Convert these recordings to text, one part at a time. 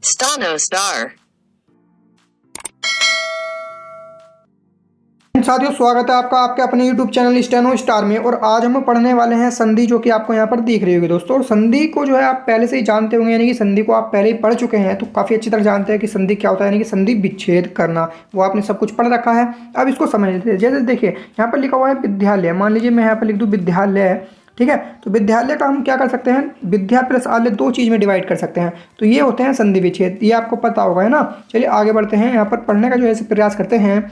Stano star. साथियों, स्वागत है आपका आपके अपने YouTube चैनल स्टेनो स्टार में। और आज हम पढ़ने वाले हैं संधि, जो कि आपको यहाँ पर दिख रही होगी दोस्तों। और संधि को जो है आप पहले से ही जानते होंगे, यानी कि संधि को आप पहले ही पढ़ चुके हैं, तो काफ़ी अच्छी तरह जानते हैं कि संधि क्या होता है। यानी कि संधि विच्छेद करना, वो आपने सब कुछ पढ़ रखा है। अब इसको समझ लेते हैं। जैसे देखिए यहाँ पर लिखा हुआ है विद्यालय। मान लीजिए मैं यहाँ पर लिख दूँ विद्यालय, ठीक है। तो विद्यालय का हम क्या कर सकते हैं, विद्या प्लस आलय दो चीज़ में डिवाइड कर सकते हैं। तो ये होते हैं संधि विच्छेद, ये आपको पता होगा, है ना। चलिए आगे बढ़ते हैं, यहाँ पर पढ़ने का जो है प्रयास करते हैं।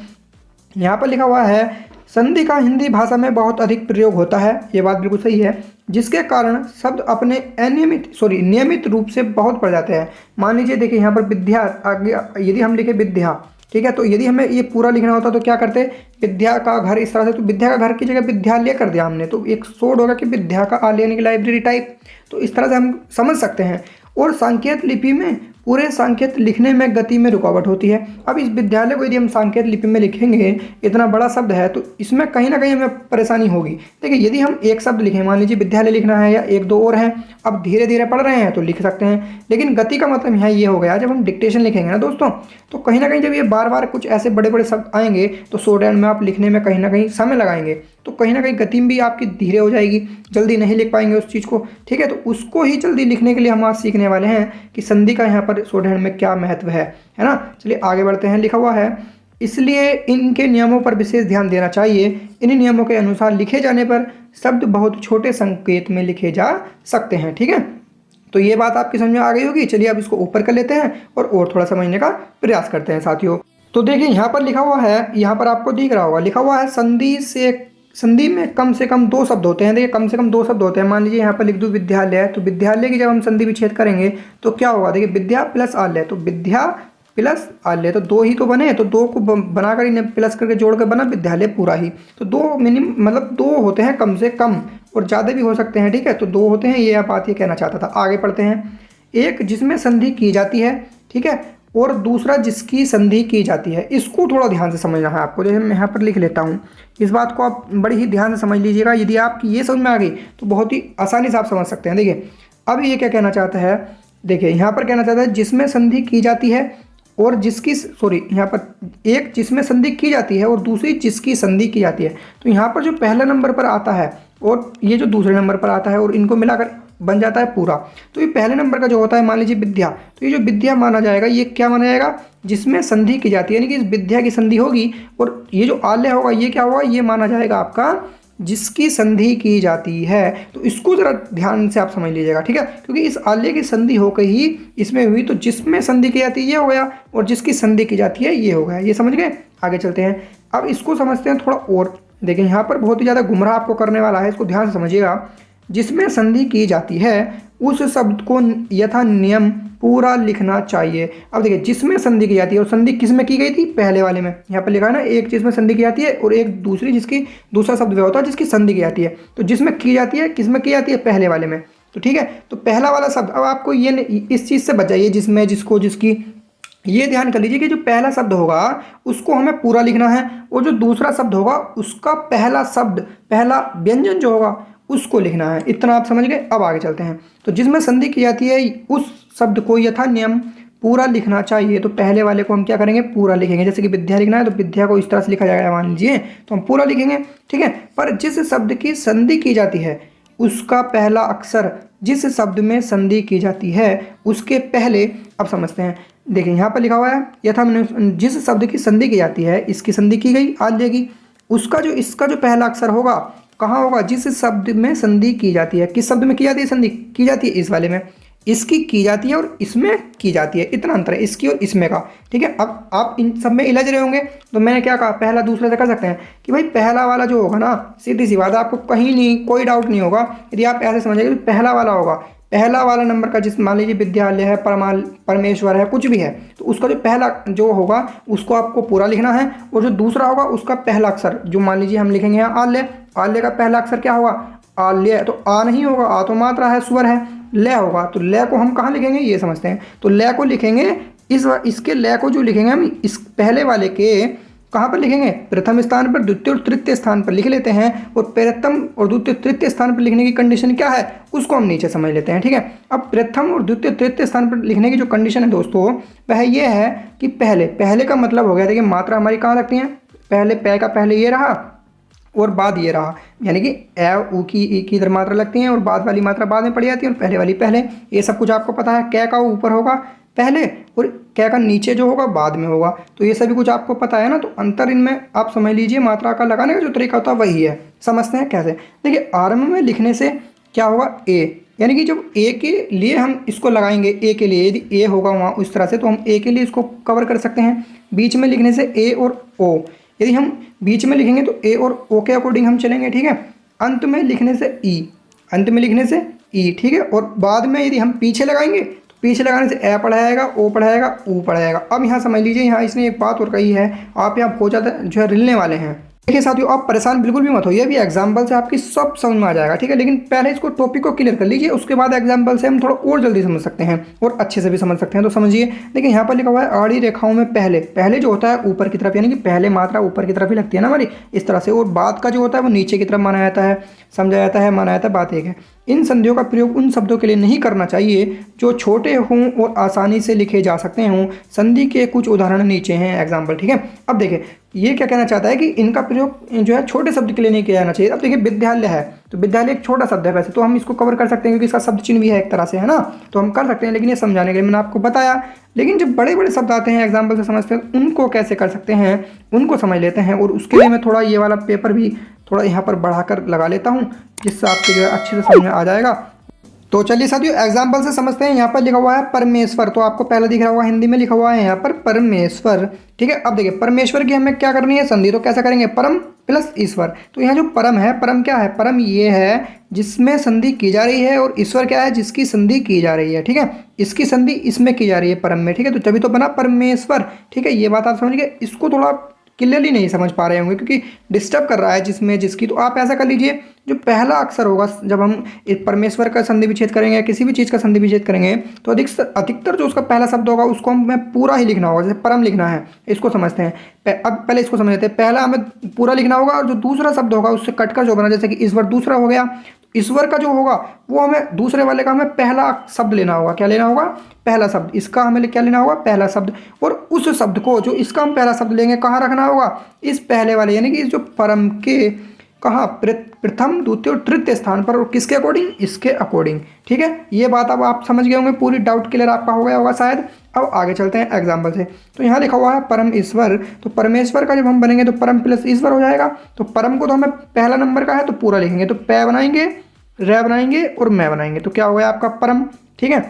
यहाँ पर लिखा हुआ है संधि का हिंदी भाषा में बहुत अधिक प्रयोग होता है, ये बात बिल्कुल सही है, जिसके कारण शब्द अपने नियमित रूप से बहुत पड़ जाते हैं। मान लीजिए देखिए यहाँ पर विद्या, आगे यदि हम लिखे विद्या, ठीक है, तो यदि हमें ये पूरा लिखना होता तो क्या करते, विद्या का घर इस तरह से, तो विद्या का घर की जगह विद्यालय कर दिया हमने, तो एक शोध होगा कि विद्या का आलय यानी कि लाइब्रेरी टाइप। तो इस तरह से हम समझ सकते हैं। और सांकेत लिपि में पूरे सांकेत लिखने में गति में रुकावट होती है। अब इस विद्यालय को यदि हम सांकेत लिपि में लिखेंगे, इतना बड़ा शब्द है, तो इसमें कहीं ना कहीं हमें परेशानी होगी। देखिए यदि हम एक शब्द लिखें, मान लीजिए विद्यालय लिखना है या एक दो और हैं, अब धीरे धीरे पढ़ रहे हैं तो लिख सकते हैं। लेकिन गति का मतलब यहाँ ये हो गया, जब हम डिक्टेशन लिखेंगे ना दोस्तों, तो कहीं ना कहीं जब ये बार बार कुछ ऐसे बड़े बड़े शब्द आएंगे, तो शॉर्ट हैंड में आप लिखने में कहीं ना कहीं समय लगाएंगे, तो कहीं ना कहीं गति भी आपकी धीरे हो जाएगी, जल्दी नहीं लिख पाएंगे उस चीज़ को, ठीक है। तो उसको ही जल्दी लिखने के लिए हम आज सीखने वाले हैं कि संधि का यहाँ पर शॉर्ट हैंड में क्या महत्व है ना। चलिए आगे बढ़ते हैं। लिखा हुआ है इसलिए इनके नियमों पर विशेष ध्यान देना चाहिए। इन नियमों के अनुसार लिखे जाने पर शब्द बहुत छोटे संकेत में लिखे जा सकते हैं, ठीक है। तो ये बात आपकी समझ में आ गई होगी। चलिए अब इसको ऊपर कर लेते हैं और थोड़ा समझने का प्रयास करते हैं साथियों। तो देखिए यहाँ पर लिखा हुआ है, यहाँ पर आपको दिख रहा होगा, लिखा हुआ है संधि में कम से कम दो शब्द होते हैं। देखिए कम से कम दो शब्द होते हैं। मान लीजिए यहाँ पर लिख दूँ विद्यालय, तो विद्यालय की जब हम संधि विच्छेद करेंगे तो क्या होगा, देखिए विद्या प्लस आलय, तो विद्या प्लस आलय, तो दो ही तो बने, तो दो को बनाकर इन्हें प्लस करके जोड़ कर बना विद्यालय पूरा ही। तो दो मतलब दो होते हैं कम से कम, और ज़्यादा भी हो सकते हैं, ठीक है। तो दो होते हैं, ये बात ये कहना चाहता था। आगे पढ़ते हैं। एक जिसमें संधि की जाती है, ठीक है, और दूसरा जिसकी संधि की जाती है। इसको थोड़ा ध्यान से समझना है आपको। जैसे मैं यहाँ पर लिख लेता हूँ, इस बात को आप बड़ी ही ध्यान से समझ लीजिएगा। यदि आपकी ये समझ में आ गई तो बहुत ही आसानी से आप समझ सकते हैं। देखिए अब ये क्या कहना चाहता है, देखिए यहाँ पर कहना चाहता है जिसमें संधि की जाती है और जिसकी यहाँ पर एक जिसमें संधि की जाती है और दूसरी जिसकी संधि की जाती है। तो यहाँ पर जो पहले नंबर पर आता है और ये जो दूसरे नंबर पर आता है, और इनको मिलाकर बन जाता है पूरा। तो ये पहले नंबर का जो होता है, मान लीजिए विद्या, तो ये जो विद्या माना जाएगा, ये क्या माना जाएगा, जिसमें संधि की जाती है, यानी कि इस विद्या की संधि होगी। और ये जो आलय होगा, ये क्या होगा, ये माना जाएगा आपका जिसकी संधि की जाती है। तो इसको जरा ध्यान से आप समझ लीजिएगा, ठीक है, क्योंकि इस आलय की संधि होकर ही इसमें हुई, तो जिसमें संधि की जाती है ये हो गया, और जिसकी संधि की जाती है ये हो गया। ये समझ गए। आगे चलते हैं। अब इसको समझते हैं थोड़ा और। देखिए यहाँ पर बहुत ही ज़्यादा गुमराह आपको करने वाला है, इसको ध्यान से समझिएगा। जिसमें संधि की जाती है उस शब्द को यथा नियम पूरा लिखना चाहिए। अब देखिए जिसमें संधि की जाती है, और संधि किस में की गई थी, पहले वाले में। यहाँ पर लिखा है ना, एक जिसमें संधि की जाती है और एक दूसरी जिसकी दूसरा शब्द वह होता है जिसकी संधि की जाती है। तो जिसमें की जाती है, किस में की जाती है, पहले वाले में। तो ठीक है, तो पहला वाला शब्द, अब आपको ये इस चीज़ से बच जाइए, जिसमें, जिसको, जिसकी। ये ध्यान कर लीजिए कि जो पहला शब्द होगा उसको हमें पूरा लिखना है, और जो दूसरा शब्द होगा उसका पहला शब्द, पहला व्यंजन जो होगा उसको लिखना है। इतना आप समझ गए। अब आगे चलते हैं। तो जिसमें संधि की जाती है उस शब्द को यथा नियम पूरा लिखना चाहिए। तो पहले वाले को हम क्या करेंगे, पूरा लिखेंगे। जैसे कि विद्या लिखना है तो विद्या को इस तरह से लिखा जाएगा, मान लीजिए, तो हम पूरा लिखेंगे, ठीक है। पर जिस शब्द की संधि की जाती है उसका पहला अक्षर, जिस शब्द में संधि की जाती है उसके पहले, अब समझते हैं। देखिए यहाँ पर लिखा हुआ है यथा, जिस शब्द की संधि की जाती है, इसकी संधि की गई आलय की, उसका जो, इसका जो पहला अक्षर होगा कहाँ होगा, जिस शब्द में संधि की जाती है। किस शब्द में की जाती है संधि, की जाती है इस वाले में, इसकी की जाती है और इसमें की जाती है। इतना अंतर है इसकी और इसमें का, ठीक है। अब आप इन सब में इलझ रहे होंगे, तो मैंने क्या कहा, पहला दूसरे से कर सकते हैं कि भाई पहला वाला जो होगा ना, सीधी सी बात है, आपको कहीं नहीं कोई डाउट नहीं होगा यदि आप ऐसे समझेंगे कि पहला वाला होगा, पहला वाला नंबर का, जिस मान लीजिए विद्यालय है, परमेश्वर है, कुछ भी है, तो उसका जो पहला जो होगा उसको आपको पूरा लिखना है, और जो दूसरा होगा उसका पहला अक्षर, जो मान लीजिए हम लिखेंगे यहाँ आल्य, आल्य का पहला अक्षर क्या होगा, आल्य। तो आ नहीं होगा, आ तो मात्रा है, स्वर है। लय होगा, तो लय को हम कहाँ लिखेंगे, ये समझते हैं। तो लय को लिखेंगे इसके लय को जो लिखेंगे हम इस पहले वाले के कहाँ पर लिखेंगे, प्रथम स्थान पर, द्वितीय और तृतीय स्थान पर लिख लेते हैं। और प्रथम और द्वितीय तृतीय स्थान पर लिखने की कंडीशन क्या है उसको हम नीचे समझ लेते हैं, ठीक है। अब प्रथम और द्वितीय तृतीय स्थान पर लिखने की जो कंडीशन है दोस्तों वह ये है कि पहले का मतलब हो गया, देखिए मात्रा हमारी कहाँ लगती है, पहले पै का पहले ये रहा और बाद ये रहा, यानी कि ए ऊ की ई की इधर मात्रा लगती हैं और बाद वाली मात्रा बाद में पड़ जाती है और पहले वाली पहले। ये सब कुछ आपको पता है। कै का ऊपर होगा पहले और कै का नीचे जो होगा बाद में होगा, तो ये सभी कुछ आपको पता है ना। तो अंतर इनमें आप समझ लीजिए, मात्रा का लगाने का जो तरीका होता है वही है। समझते हैं कैसे, देखिए आरंभ में लिखने से क्या होगा, ए, यानी कि जब ए के लिए हम इसको लगाएंगे, ए के लिए यदि ए होगा वहाँ उस तरह से तो हम ए के लिए इसको कवर कर सकते हैं। बीच में लिखने से ए और ओ, यदि हम बीच में लिखेंगे तो ए और ओ के अकॉर्डिंग हम चलेंगे, ठीक है। अंत में लिखने से ई, अंत में लिखने से ई, ठीक है। और बाद में यदि हम पीछे लगाएंगे तो पीछे लगाने से ए पढ़ाएगा, ओ पढ़ाएगा, ऊ पढ़ाएगा। अब यहाँ समझ लीजिए, यहाँ इसने एक बात और कही है, आप यहाँ बहुत ज़्यादा जो है रिलने वाले हैं। देखिए साथियों, आप परेशान बिल्कुल भी मत होइए, अभी एग्जाम्पल से आपकी सब समझ में आ जाएगा, ठीक है। लेकिन पहले इसको टॉपिक को क्लियर कर लीजिए, उसके बाद एग्जाम्पल से हम थोड़ा और जल्दी समझ सकते हैं और अच्छे से भी समझ सकते हैं। तो समझिए, देखिए यहाँ पर लिखा हुआ है आड़ी रेखाओं में पहले जो होता है ऊपर की तरफ, यानी कि पहले मात्रा ऊपर की तरफ ही लगती है ना हमारी इस तरह से, और बाद का जो होता है वो नीचे की तरफ माना जाता है, समझा जाता है, माना जाता है। बात एक है, इन संधियों का प्रयोग उन शब्दों के लिए नहीं करना चाहिए जो छोटे हों और आसानी से लिखे जा सकते हों। संधि के कुछ उदाहरण नीचे हैं, एग्जाम्पल, ठीक है। अब देखिए ये क्या कहना चाहता है कि इनका प्रयोग जो है छोटे शब्द के लिए नहीं किया जाना चाहिए। अब देखिए विद्यालय है तो विद्यालय एक छोटा शब्द है, वैसे तो हम इसको कवर कर सकते हैं क्योंकि इसका शब्द चिन्ह भी है एक तरह से, है ना, तो हम कर सकते हैं। लेकिन ये समझाने के लिए मैंने आपको बताया। लेकिन जब बड़े बड़े शब्द आते हैं एग्जाम्पल से समझते हैं, उनको कैसे कर सकते हैं उनको समझ लेते हैं। और उसके लिए मैं थोड़ा ये वाला पेपर भी थोड़ा यहाँ पर बढ़ाकर लगा लेता हूँ, जिससे आपको जो है अच्छे से समझ में आ जाएगा। तो चलिए साथियों एग्जाम्पल से समझते हैं। यहाँ पर लिखा हुआ है परमेश्वर, तो आपको पहले दिख रहा होगा हिंदी में लिखा हुआ है यहाँ पर परमेश्वर, ठीक है। अब देखिए परमेश्वर की हमें क्या करनी है, संधि, तो कैसा करेंगे, परम प्लस ईश्वर। तो यहाँ जो परम है, परम क्या है, परम ये है जिसमें संधि की जा रही है, और ईश्वर क्या है जिसकी संधि की जा रही है, ठीक है। इसकी संधि इसमें की जा रही है परम में, ठीक है। तो तभी तो बना परमेश्वर, ठीक है। ये बात आप समझ गए। इसको थोड़ा क्लियरली नहीं समझ पा रहे होंगे क्योंकि डिस्टर्ब कर रहा है जिसमें जिसकी, तो आप ऐसा कर लीजिए, जो पहला अक्षर होगा जब हम परमेश्वर का संधि विच्छेद करेंगे या किसी भी चीज़ का संधि विच्छेद करेंगे तो अधिकतर जो उसका पहला शब्द होगा उसको हमें पूरा ही लिखना होगा। जैसे परम लिखना है, इसको समझते हैं। अब पहले इसको समझ लेते हैं। पहला हमें पूरा लिखना होगा और जो दूसरा शब्द होगा उससे कटकर जो बना, जैसे कि ईश्वर दूसरा हो गया, ईश्वर का जो होगा वो हमें दूसरे वाले का हमें पहला शब्द लेना होगा। क्या लेना होगा, पहला शब्द। इसका हमें क्या लेना होगा, पहला शब्द। और उस शब्द को जो इसका हम पहला शब्द लेंगे कहाँ रखना होगा, इस पहले वाले यानी कि इस जो परम के कहाँ, प्रथम द्वितीय और तृतीय स्थान पर, और किसके अकॉर्डिंग, इसके अकॉर्डिंग, ठीक है। ये बात अब आप समझ गए होंगे, पूरी डाउट क्लियर आपका हो गया होगा शायद। अब आगे चलते हैं एग्जाम्पल से। तो यहाँ लिखा हुआ है परम ईश्वर, तो परमेश्वर का जब हम बनेंगे तो परम प्लस ईश्वर हो जाएगा। तो परम को तो हमें पहला नंबर का है तो पूरा लिखेंगे, तो पै बनाएंगे, रे बनाएंगे और मैं बनाएंगे, तो क्या हो गया आपका परम, ठीक है।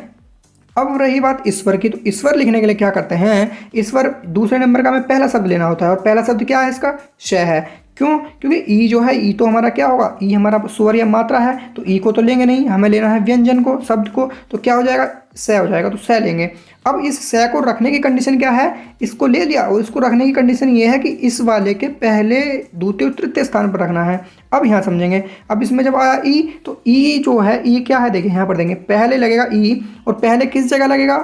अब रही बात ईश्वर की, तो ईश्वर लिखने के लिए क्या करते हैं, ईश्वर दूसरे नंबर का हमें पहला शब्द लेना होता है, और पहला शब्द क्या है इसका, श है। क्यों, क्योंकि ई जो है, ई तो हमारा क्या होगा, ई हमारा स्वर या मात्रा है, तो ई को तो लेंगे नहीं, हमें लेना है व्यंजन को, शब्द को, तो क्या हो जाएगा, स हो जाएगा, तो स लेंगे। अब इस स को रखने की कंडीशन क्या है, इसको ले लिया और इसको रखने की कंडीशन ये है कि इस वाले के पहले द्वितीय तृतीय स्थान पर रखना है। अब यहाँ समझेंगे। अब इसमें जब आया ई, तो ई जो है, ई क्या है, देखिए यहाँ पर देंगे, पहले लगेगा ई, और पहले किस जगह लगेगा,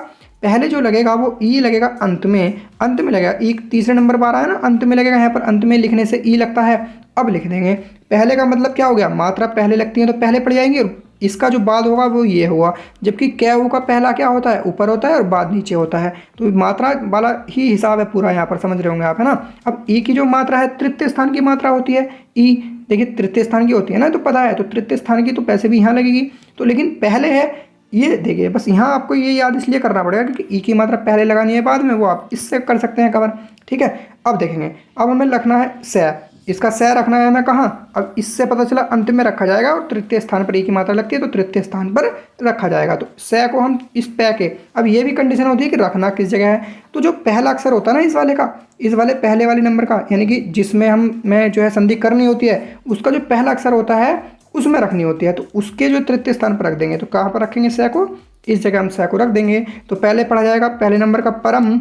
पहले जो लगेगा वो ई लगेगा अंत में, अंत में लगेगा ई, तीसरे नंबर पर आ रहा है ना, अंत में लगेगा। यहाँ पर अंत में लिखने से ई लगता है। अब लिख देंगे, पहले का मतलब क्या हो गया, मात्रा पहले लगती है तो पहले पड़ जाएंगी, और इसका जो बाद होगा वो ये होगा। जबकि कै ऊ का पहला क्या होता है, ऊपर होता है और बाद नीचे होता है, तो मात्रा वाला ही हिसाब है पूरा, यहाँ पर समझ रहे होंगे आप, है ना। अब ई की जो मात्रा है तृतीय स्थान की मात्रा होती है, ई देखिए तृतीय स्थान की होती है ना, तो पता है, तो तृतीय स्थान की तो पैसे भी यहाँ लगेगी। तो लेकिन पहले है ये, देखिए बस यहाँ आपको ये याद इसलिए करना पड़ेगा क्योंकि ई की मात्रा पहले लगानी है, बाद में वो आप इससे कर सकते हैं कवर, ठीक है। अब देखेंगे, अब हमें रखना है स, इसका स रखना है हमें कहाँ, अब इससे पता चला अंत में रखा जाएगा, और तृतीय स्थान पर ई की मात्रा लगती है तो तृतीय स्थान पर रखा जाएगा। तो स को हम इस पै के, अब ये भी कंडीशन होती है कि रखना किस जगह है, तो जो पहला अक्षर होता है ना इस वाले का, इस वाले पहले वाले नंबर का, यानी कि जिसमें हमें जो है संधि करनी होती है, उसका जो पहला अक्षर होता है उसमें रखनी होती है, तो उसके जो तृतीय स्थान पर रख देंगे। तो कहाँ पर रखेंगे, स को, इस जगह हम स को रख देंगे। तो पहले पढ़ा जाएगा पहले नंबर का परम,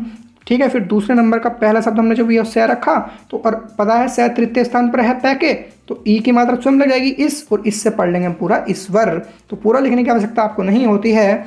ठीक है। फिर दूसरे नंबर का पहला शब्द हमने जब ये स रखा, तो और पता है स तृतीय स्थान पर है पै के, तो ई की मात्रा स्वयं लग जाएगी इस, और इससे पढ़ लेंगे हम पूरा ईश्वर। तो पूरा लिखने की आवश्यकता आपको नहीं होती है,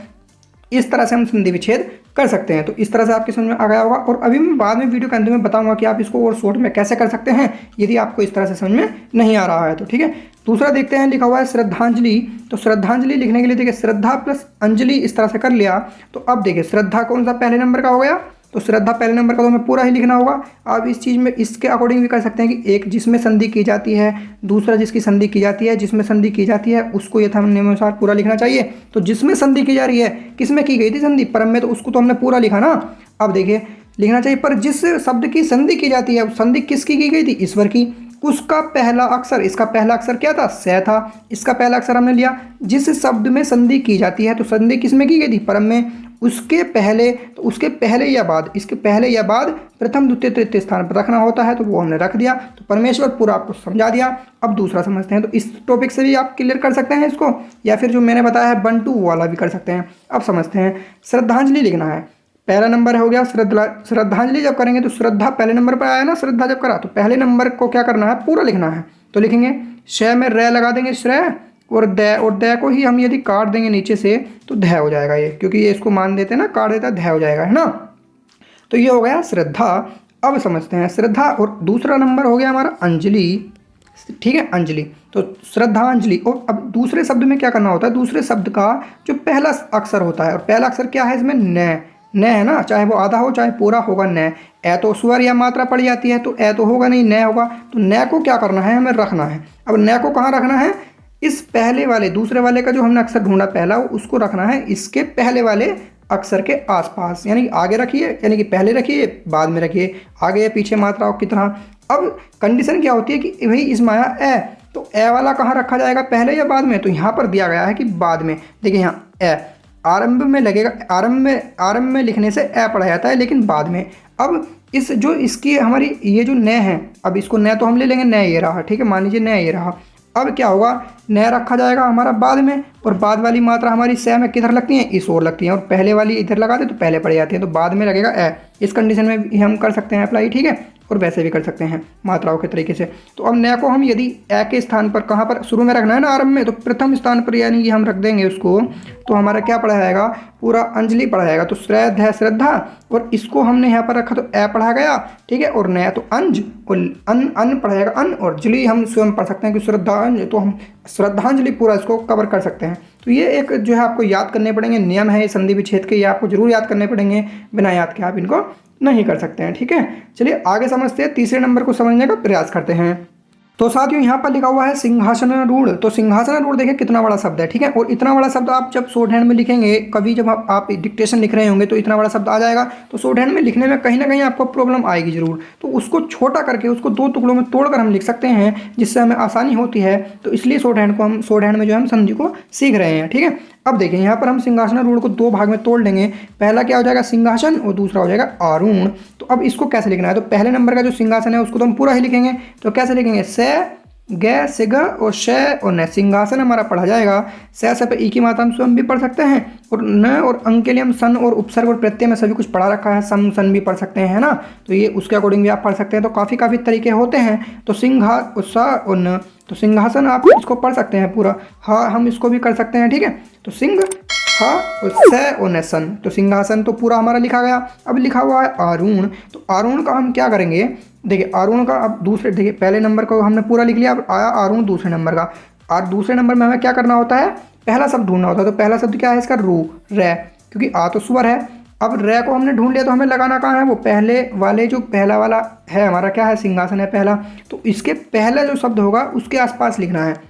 इस तरह से हम संधि विच्छेद कर सकते हैं। तो इस तरह से आपके समझ में आ गया होगा। और अभी मैं बाद में वीडियो के अंत में बताऊंगा कि आप इसको और शॉर्ट में कैसे कर सकते हैं यदि आपको इस तरह से समझ में नहीं आ रहा है तो। ठीक है, दूसरा देखते हैं, लिखा हुआ है श्रद्धांजलि। तो श्रद्धांजलि लिखने के लिए देखिए श्रद्धा प्लस अंजलि इस तरह से कर लिया। तो अब देखिए श्रद्धा कौन सा पहले नंबर का हो गया, तो श्रद्धा पहले नंबर का तो हमें पूरा ही लिखना होगा। आप इस चीज़ में इसके अकॉर्डिंग भी कर सकते हैं कि एक जिसमें संधि की जाती है, दूसरा जिसकी संधि की जाती है, जिसमें संधि की जाती है उसको यथानियमानुसार पूरा लिखना चाहिए। तो जिसमें संधि की जा रही है, किसमें की गई थी संधि, परम में, तो उसको तो हमने पूरा लिखा ना। अब देखिए लिखना चाहिए, पर जिस शब्द की संधि की जाती है, संधि किसकी की गई थी, ईश्वर की, उसका पहला अक्षर, इसका पहला अक्षर क्या था, स था, इसका पहला अक्षर हमने लिया। जिस शब्द में संधि की जाती है, तो संधि किसमें की गई थी, परम में, उसके पहले, तो उसके पहले या बाद, इसके पहले या बाद प्रथम द्वितीय तृतीय स्थान पर रखना होता है, तो वो हमने रख दिया। तो परमेश्वर पूरा आपको समझा दिया। अब दूसरा समझते हैं। तो इस टॉपिक से भी आप क्लियर कर सकते हैं इसको, या फिर जो मैंने बताया है 1 2 वाला भी कर सकते हैं। अब समझते हैं, श्रद्धांजलि लिखना है, पहला नंबर हो गया श्रद्धांजलि। जब करेंगे तो श्रद्धा पहले नंबर पर आया ना, श्रद्धा जब करा तो पहले नंबर को क्या करना है, पूरा लिखना है। तो लिखेंगे श में र लगा देंगे, श्रेय, और द को ही हम यदि काट देंगे नीचे से तो ध हो जाएगा ये, क्योंकि ये इसको मान देते हैं ना, काट देता है, ध हो जाएगा, है ना। तो ये हो गया श्रद्धा। अब समझते हैं श्रद्धा, और दूसरा नंबर हो गया हमारा अंजलि। ठीक है, अंजलि, तो श्रद्धांजलि। और अब दूसरे शब्द में क्या करना होता है, दूसरे शब्द का जो पहला अक्षर होता है, और पहला अक्षर क्या है इसमें, न है ना, चाहे वो आधा हो चाहे पूरा होगा, न। ए तो स्वर या मात्रा पड़ जाती है, तो ए तो होगा नहीं, न होगा। तो न को क्या करना है, हमें रखना है। अब न को कहाँ रखना है, इस पहले वाले, दूसरे वाले का जो हमने अक्षर ढूंढा पहला, उसको रखना है इसके पहले वाले अक्षर के आसपास, यानी कि आगे रखिए, यानी कि पहले रखिए, बाद में रखिए, आगे या पीछे मात्राओं की तरह। अब कंडीशन क्या होती है कि भाई इसमें आया ए, तो ए वाला कहाँ रखा जाएगा, पहले या बाद में, तो यहाँ पर दिया गया है कि बाद में। देखिए यहाँ ए आरंभ में लगेगा, आरंभ में लिखने से ए पढ़ा जाता है, लेकिन बाद में। अब इस जो इसकी हमारी ये जो न है, अब इसको न तो हम ले लेंगे, न ये रहा, ठीक है, मान लीजिए न ये रहा। अब क्या होगा, न रखा जाएगा हमारा बाद में, और बाद वाली मात्रा हमारी स में किधर लगती है, इस ओर लगती है, और पहले वाली इधर लगाते तो पहले पड़ जाती है, तो बाद में लगेगा ए। इस कंडीशन में भी हम कर सकते हैं अप्लाई, ठीक है, और वैसे भी कर सकते हैं मात्राओं के तरीके से। तो अब न को हम यदि ए के स्थान पर कहाँ पर शुरू में रखना है ना, आरंभ में, तो प्रथम स्थान पर यानी कि हम रख देंगे उसको, तो हमारा क्या पढ़ा जाएगा, पूरा अंजलि पढ़ा जाएगा। तो श्रद्धा, और इसको हमने यहाँ पर रखा तो ए पढ़ा गया, ठीक है, और न तो अंज, और अन पढ़ा जाएगा, अन, और जली हम स्वयं पढ़ सकते हैं कि श्रद्धांजलि, तो हम श्रद्धांजलि पूरा इसको कवर कर सकते हैं। तो ये एक जो है आपको याद करने पड़ेंगे नियम है संधि विच्छेद के, ये आपको जरूर याद करने पड़ेंगे, बिना याद के आप इनको नहीं कर सकते हैं। ठीक है, चलिए आगे समझते हैं, तीसरे नंबर को समझने का प्रयास करते हैं। तो साथियों यहाँ पर लिखा हुआ है सिंहासनारूढ़। तो सिंहासनारूढ़ देखिए कितना बड़ा शब्द है, ठीक है, और इतना बड़ा शब्द आप जब शॉर्ट हैंड में लिखेंगे, कभी जब आप डिक्टेशन लिख रहे होंगे तो इतना बड़ा शब्द आ जाएगा, तो शॉर्ट हैंड में लिखने में कहीं ना कहीं आपको प्रॉब्लम आएगी जरूर। तो उसको छोटा करके उसको 2 टुकड़ों में तोड़कर हम लिख सकते हैं, जिससे हमें आसानी होती है। तो इसलिए शॉर्ट हैंड में जो हम संधि को सीख रहे हैं। ठीक है, अब देखिए यहाँ पर हम सिंहासनारूढ़ को 2 भाग में तोड़ लेंगे। पहला क्या हो जाएगा, सिंहासन, और दूसरा हो जाएगा आरूढ़। तो अब इसको कैसे लिखना है, तो पहले नंबर का जो सिंहासन है उसको तो हम पूरा ही लिखेंगे। तो कैसे लिखेंगे, से, ग, से, ग और श और न। सिंहासन हमारा पढ़ा जाएगा, से पे ई की मात्रा हम स्वयं भी पढ़ सकते हैं, और न और अंग के लिए हम सन और उपसर्ग और प्रत्यय में सभी कुछ पढ़ा रखा है, सम सन भी पढ़ सकते हैं, है ना। तो ये उसके अकॉर्डिंग भी आप पढ़ सकते हैं। तो काफ़ी तरीके होते हैं। तो सिंहा स और न, तो सिंहासन आप इसको पढ़ सकते हैं पूरा। हाँ, हम इसको भी कर सकते हैं। ठीक है, तो सिंह, हाँ, और स और न, सन। तो सिंहासन तो पूरा हमारा लिखा गया। अब लिखा हुआ है आरूढ़। तो आरूढ़ का हम क्या करेंगे, देखिए आरूढ़ का अब दूसरे, देखिए पहले नंबर को हमने पूरा लिख लिया, अब आया आरूढ़ दूसरे नंबर का। और दूसरे नंबर में हमें क्या करना होता है, पहला शब्द ढूंढना होता है। तो पहला शब्द क्या है इसका, रू, रे, क्योंकि आ तो स्वर है। अब रे को हमने ढूंढ लिया, तो हमें लगाना कहाँ है, वो पहले वाले, जो पहला वाला है हमारा क्या है, सिंहासन है पहला। तो इसके पहला जो शब्द होगा उसके आसपास लिखना है।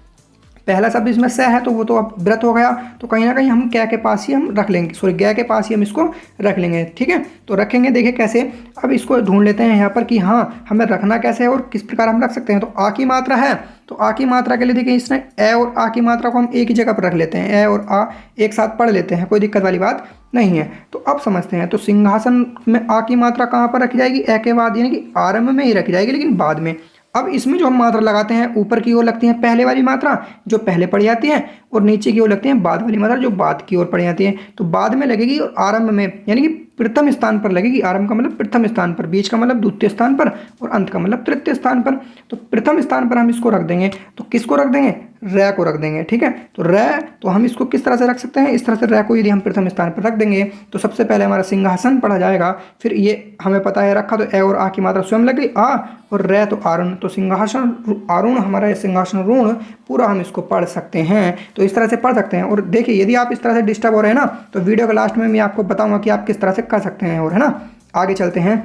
पहला शब्द इसमें स है, तो वो तो अब व्रत हो गया, तो कहीं ना कहीं हम क्या के पास ही हम रख लेंगे, सॉरी ग के पास ही हम इसको रख लेंगे। ठीक है, तो रखेंगे, देखिए कैसे। अब इसको ढूंढ लेते हैं यहाँ पर कि हाँ हमें रखना कैसे है और किस प्रकार हम रख सकते हैं। तो आ की मात्रा है, तो आ की मात्रा के लिए देखिए इसने ए और आ की मात्रा को हम एक ही जगह पर रख लेते हैं, ए और आ एक साथ पढ़ लेते हैं, कोई दिक्कत वाली बात नहीं है। तो अब समझते हैं, तो सिंहासन में आ की मात्रा कहाँ पर रखी जाएगी, ए के बाद, यानी कि आरंभ में ही रखी जाएगी, लेकिन बाद में। अब इसमें जो हम मात्रा लगाते हैं, ऊपर की ओर लगती है पहले वाली मात्रा जो पहले पड़ जाती है, और नीचे की ओर लगती है बाद वाली मात्रा जो बाद की ओर पड़ जाती है। तो बाद में लगेगी और आरंभ में, यानी कि प्रथम स्थान पर लगेगी। आरंभ का मतलब प्रथम स्थान पर, बीच का मतलब द्वितीय स्थान पर और अंत का मतलब तृतीय स्थान पर। तो प्रथम स्थान पर हम इसको रख देंगे। तो किसको रख देंगे? रै को रख देंगे। ठीक है, तो रै, तो हम इसको किस तरह से रख सकते हैं? इस तरह से रै को यदि हम प्रथम स्थान पर रख देंगे तो सबसे पहले हमारा सिंहासन पढ़ा जाएगा। फिर ये हमें पता है रखा तो ए और आ की मात्रा स्वयं लग गई, आ, और रै तो आरुण, तो सिंहासन आरुण, हमारा सिंहासन ऋण पूरा हम इसको पढ़ सकते हैं। तो इस तरह से पढ़ सकते हैं। और देखिए यदि आप इस तरह से डिस्टर्ब हो रहे हैं ना, तो वीडियो के लास्ट में मैं आपको बताऊंगा कि आप किस तरह से कर सकते हैं। और है ना, आगे चलते हैं।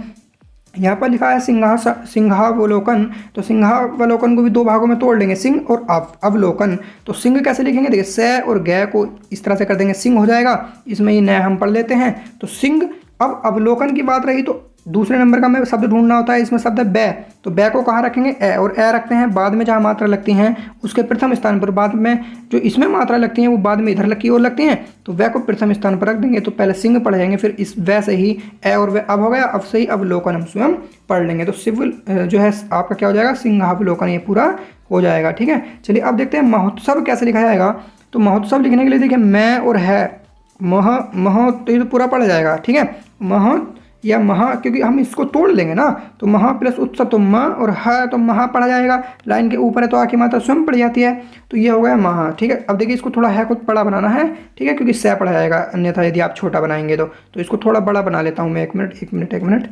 यहाँ पर लिखा है सिंहावलोकन। तो सिंहावलोकन को भी दो भागों में तोड़ लेंगे, सिंह और अवलोकन। तो सिंह कैसे लिखेंगे? देखिए स और ग को इस तरह से कर देंगे, सिंह हो जाएगा। इसमें ये न हम पढ़ लेते हैं, तो सिंह। अब अवलोकन की बात रही तो दूसरे नंबर का हमें शब्द ढूंढना होता है। इसमें शब्द है बै, तो बै को कहाँ रखेंगे? ए, और ए रखते हैं बाद में जहाँ मात्रा लगती हैं उसके प्रथम स्थान पर। बाद में जो इसमें मात्रा लगती हैं वो बाद में इधर की ओर लगती हैं, तो वै को प्रथम स्थान पर रख देंगे। तो पहले सिंह पढ़ जाएंगे, फिर इस वै से ही ए और वै अब हो गया, अब से ही अवलोकन हम स्वयं पढ़ लेंगे। तो सिविल जो है आपका क्या हो जाएगा? सिंहावलोकन, ये पूरा हो जाएगा। ठीक है, चलिए अब देखते हैं महोत्सव कैसे लिखा जाएगा। तो महोत्सव लिखने के लिए देखिए मैं और है, मह तो ये तो पूरा पढ़ जाएगा। ठीक है, मह या महा, क्योंकि हम इसको तोड़ लेंगे ना, तो महा प्लस उत्सव, तो म और ह तो महा पढ़ा जाएगा। लाइन के ऊपर है तो आ की मात्रा स्वयं पड़ जाती है, तो ये हो गया महा। ठीक है, अब देखिए इसको थोड़ा है को बड़ा बनाना है। ठीक है, क्योंकि सै पढ़ा जाएगा, अन्यथा यदि आप छोटा बनाएंगे तो इसको थोड़ा बड़ा बना लेता हूँ मैं। एक मिनट।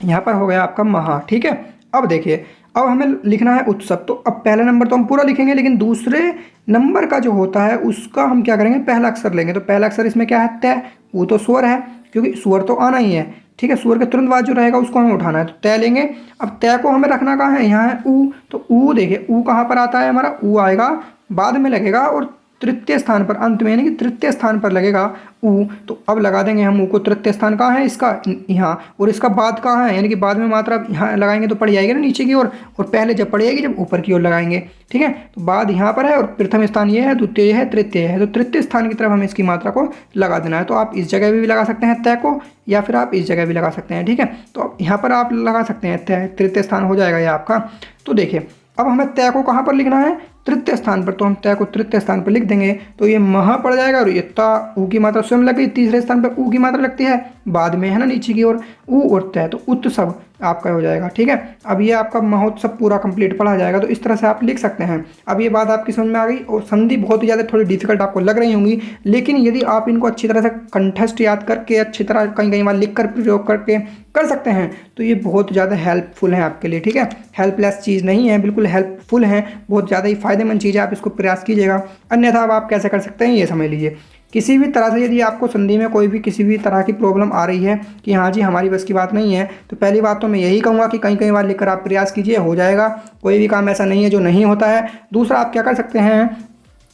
यहाँ पर हो गया आपका महा। ठीक है, अब देखिए अब हमें लिखना है उत्सव। तो अब पहले नंबर तो हम पूरा लिखेंगे, लेकिन दूसरे नंबर का जो होता है उसका हम क्या करेंगे? पहला अक्षर लेंगे। तो पहला अक्षर इसमें क्या है? तय, वो तो स्वर है, क्योंकि स्वर तो आना ही है। ठीक है, स्वर के तुरंत बाद जो रहेगा उसको हमें उठाना है, तो तय लेंगे। अब तय को हमें रखना कहाँ है? यहाँ है ऊ, तो ऊ देखिए ऊ कहाँ पर आता है? हमारा ऊ आएगा बाद में लगेगा और तृतीय स्थान पर, अंत में यानी कि तृतीय स्थान पर लगेगा ऊ। तो अब लगा देंगे हम ऊ को। तृतीय स्थान कहाँ है इसका? यहाँ। और इसका बाद कहाँ है? यानी कि बाद में मात्रा यहाँ लगाएंगे तो पड़ जाएगी ना नीचे की ओर, और पहले जब पड़ जाएगी जब ऊपर की ओर लगाएंगे। ठीक है, तो बाद यहाँ पर है और प्रथम स्थान ये है, द्वितीय है, तृतीय है, तो तृतीय स्थान की तरफ हमें इसकी मात्रा को लगा देना है। तो आप इस जगह भी लगा सकते हैं तय को, या फिर आप इस जगह भी लगा सकते हैं। ठीक है, तो यहाँ पर आप लगा सकते हैं तय, तृतीय स्थान हो जाएगा ये आपका। तो देखिए अब हमें तय को कहाँ पर लिखना है? तृतीय स्थान पर, तो हम तय को तृतीय स्थान पर लिख देंगे। तो ये महा पड़ जाएगा और ये ता, ऊ की मात्रा स्वयं लग गई। तीसरे स्थान पर ऊ की मात्रा लगती है बाद में, है ना, नीचे की ओर ऊ और तय, तो उत्सव आपका हो जाएगा। ठीक है, अब ये आपका महोत्सव पूरा कंप्लीट पढ़ा जाएगा। तो इस तरह से आप लिख सकते हैं। अब ये बात आपकी समझ में आ गई। और संधि बहुत ही ज़्यादा थोड़ी डिफिकल्ट आपको लग रही होंगी, लेकिन यदि आप इनको अच्छी तरह से कंठस्थ याद करके अच्छी तरह कहीं बार लिख कर प्रयोग करके कर सकते हैं तो ये बहुत ज़्यादा हेल्पफुल है आपके लिए। ठीक है, हेल्पलेस चीज़ नहीं है, बिल्कुल हेल्पफुल है, बहुत ज़्यादा ही फायदेमंद चीज़ है। आप इसको प्रयास कीजिएगा। अन्यथा अब आप कैसे कर सकते हैं ये समझ लीजिए। किसी भी तरह से यदि आपको संधि में कोई भी किसी भी तरह की प्रॉब्लम आ रही है कि हाँ जी हमारी बस की बात नहीं है, तो पहली बात तो मैं यही कहूँगा कि कई बार लिखकर आप प्रयास कीजिए, हो जाएगा। कोई भी काम ऐसा नहीं है जो नहीं होता है। दूसरा आप क्या कर सकते हैं,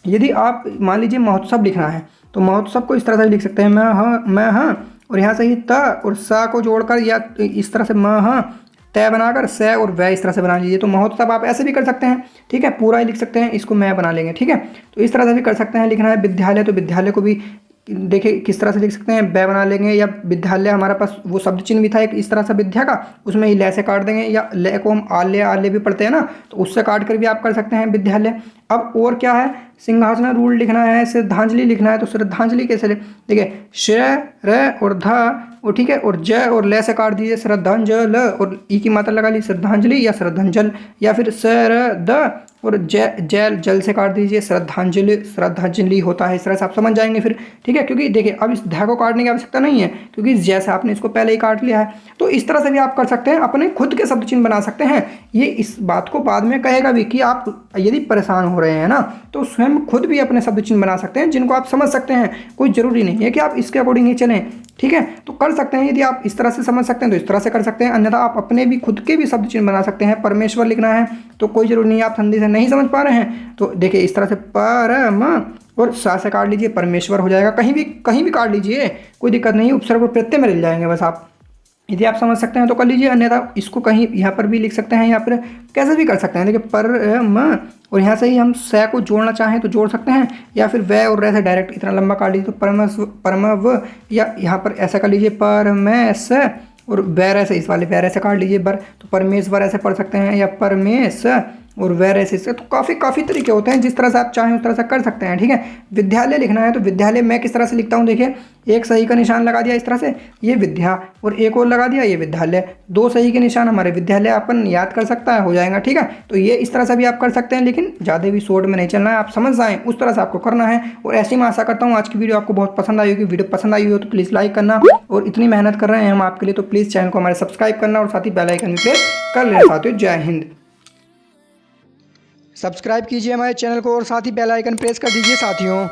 यदि आप मान लीजिए महोत्सव लिखना है तो महोत्सव को इस तरह से लिख सकते हैं, मैं हाँ और यहाँ से ही त और सा को जोड़कर, या इस तरह से म हाँ तय बनाकर स और वह इस तरह से बना लीजिए। तो महोत्सव आप ऐसे भी कर सकते हैं। ठीक है, पूरा ही लिख सकते हैं, इसको मैं बना लेंगे। ठीक है, तो इस तरह से भी कर सकते हैं। लिखना है विद्यालय, तो विद्यालय को भी देखिए किस तरह से लिख सकते हैं, बै बना लेंगे। या विद्यालय हमारे पास वो शब्द चिन्ह भी था एक इस तरह से विद्या का, उसमें ही ले से काट देंगे, या ले को हम आल्य भी पढ़ते हैं ना, तो उससे काट कर भी आप कर सकते हैं विद्यालय। अब और क्या है, सिंहासन रूल लिखना है, श्रद्धांजलि लिखना है। तो श्रद्धांजलि कैसे देखिए श्र र और ध और ठीक है, और ज और ल से काट दीजिए श्रद्धांजल, और ई की मात्रा लगा ली श्रद्धांजलि या श्रद्धांजल, या फिर स र द और जल से काट दीजिए श्रद्धांजलि होता है। इस तरह से आप समझ जाएंगे फिर। ठीक है, क्योंकि देखिए अब इस ध को काटने की आवश्यकता नहीं है, क्योंकि जैसे आपने इसको पहले ही काट लिया है। तो इस तरह से भी आप कर सकते हैं, अपने खुद के शब्द चिन्ह बना सकते हैं। ये इस बात को बाद में कहेगा भी कि आप यदि परेशान हो रहे हैं ना, तो स्वयं खुद भी अपने शब्द चिन्ह बना सकते हैं जिनको आप समझ सकते हैं। कोई ज़रूरी नहीं है कि आप इसके अकॉर्डिंग ही चलें। ठीक है, तो कर सकते हैं। यदि आप इस तरह से समझ सकते हैं तो इस तरह से कर सकते हैं, अन्यथा आप अपने भी खुद के भी शब्द चिन्ह बना सकते हैं। परमेश्वर लिखना है तो कोई जरूरी नहीं है, आप संधि से नहीं समझ पा रहे हैं तो देखिए इस तरह से परम और सा से काट लीजिए, परमेश्वर हो जाएगा। कहीं भी काट लीजिए, कोई दिक्कत नहीं, उपसर्ग और प्रत्यय में मिल जाएंगे बस। आप यदि आप समझ सकते हैं तो कर लीजिए, अन्यथा इसको कहीं यहाँ पर भी लिख सकते हैं, या फिर कैसे भी कर सकते हैं। देखिए परम और यहाँ से ही हम स को जोड़ना चाहें तो जोड़ सकते हैं, या फिर वह और रह से डायरेक्ट इतना लंबा काट लीजिए तो परमव, या यहाँ पर ऐसा कर लीजिए परमेश, और बैर से इस वाले बैर से काट लीजिए बर, तो परमेश्वर ऐसे पढ़ सकते हैं, या परमेश और वैसे से तो काफ़ी तरीके होते हैं, जिस तरह से आप चाहें उस तरह से कर सकते हैं। ठीक है, विद्यालय लिखना है तो विद्यालय मैं किस तरह से लिखता हूँ, देखिए एक सही का निशान लगा दिया इस तरह से, ये विद्या, और एक और लगा दिया ये विद्यालय, दो सही के निशान हमारे विद्यालय अपन याद कर सकता है, हो जाएगा। ठीक है, तो ये इस तरह से भी आप कर सकते हैं, लेकिन ज़्यादा भी शॉर्ट में नहीं चलना है, आप समझ जाएं उस तरह से आपको करना है। और ऐसे मैं आशा करता हूँ आज की वीडियो आपको बहुत पसंद आई होगी। वीडियो पसंद आई हो तो प्लीज़ लाइक करना, और इतनी मेहनत कर रहे हैं हम आपके लिए तो प्लीज़ चैनल को हमारे सब्सक्राइब करना, और साथ ही बेल आइकन भी प्रेस कर लेना साथियों। जय हिंद। सब्सक्राइब कीजिए हमारे चैनल को और साथ ही बेल आइकन प्रेस कर दीजिए साथियों।